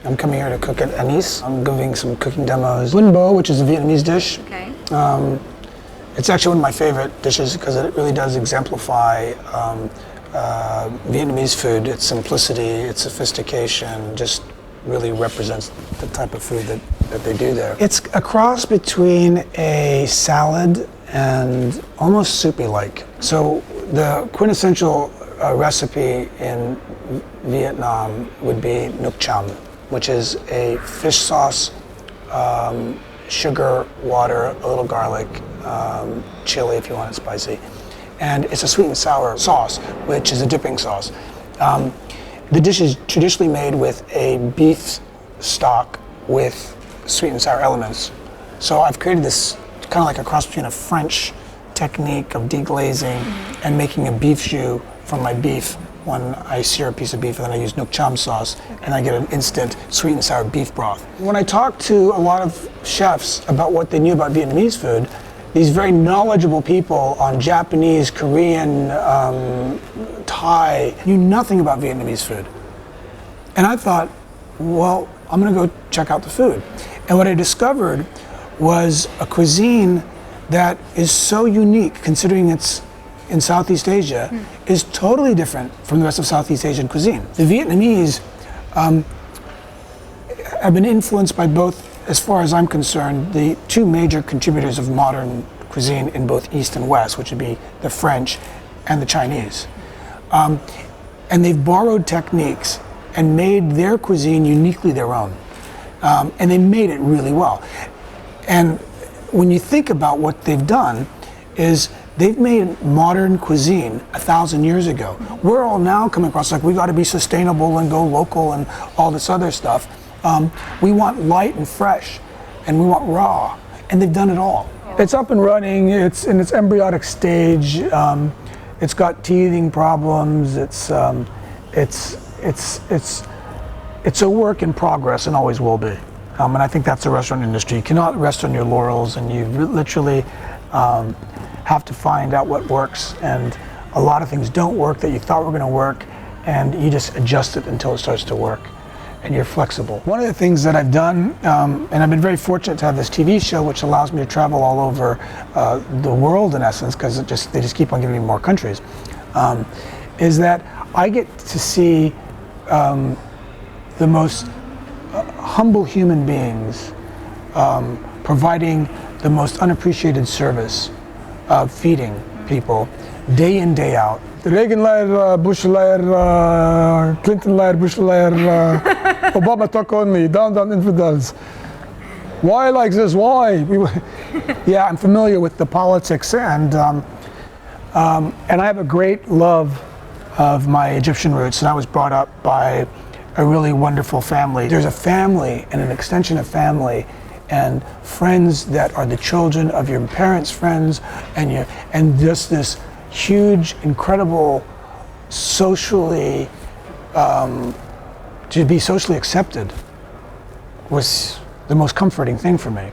I'm coming here to cook at Anis. I'm giving some cooking demos. Bún bò, which is a Vietnamese dish. Okay. It's actually one of my favorite dishes because it really does exemplify Vietnamese food. Its simplicity, its sophistication, just really represents the type of food that they do there. It's a cross between a salad and almost soupy-like. So the quintessential recipe in Vietnam would be nuoc cham, which is a fish sauce, sugar, water, a little garlic, chili if you want it spicy. And it's a sweet and sour sauce, which is a dipping sauce. The dish is traditionally made with a beef stock with sweet and sour elements. So I've created this kind of like a cross between a French technique of deglazing and making a beef jus from my beef when I sear a piece of beef, and then I use nuoc cham sauce, and I get an instant sweet and sour beef broth. When I talked to a lot of chefs about what they knew about Vietnamese food, these very knowledgeable people on Japanese, Korean, Thai, knew nothing about Vietnamese food. And I thought, well, I'm gonna go check out the food. And what I discovered was a cuisine that is so unique, considering it's in Southeast Asia, is totally different from the rest of Southeast Asian cuisine. The Vietnamese have been influenced by both, as far as I'm concerned, the two major contributors of modern cuisine in both East and West, which would be the French and the Chinese. And they've borrowed techniques and made their cuisine uniquely their own. And they made it really well. And when you think about what they've done, is they've made modern cuisine 1,000 years ago. We're all now coming across like we got to be sustainable and go local and all this other stuff. We want light and fresh, and we want raw, and they've done it all. It's up and running. It's in its embryonic stage. It's got teething problems. It's a work in progress and always will be. And I think that's the restaurant industry. You cannot rest on your laurels, and you literally have to find out what works. And a lot of things don't work that you thought were going to work, and you just adjust it until it starts to work. And you're flexible. One of the things that I've done, and I've been very fortunate to have this TV show, which allows me to travel all over the world in essence, because they just keep on giving me more countries, is that I get to see the most humble human beings providing the most unappreciated service of feeding people day in, day out. Reagan-leider, Bush-leider, Clinton-leider, Bush-leider, Obama talk only, down, infidels. Why like this? Why? Yeah, I'm familiar with the politics, and I have a great love of my Egyptian roots, and I was brought up by a really wonderful family. There's a family and an extension of family and friends that are the children of your parents' friends, and just this huge, incredible, socially, to be socially accepted was the most comforting thing for me.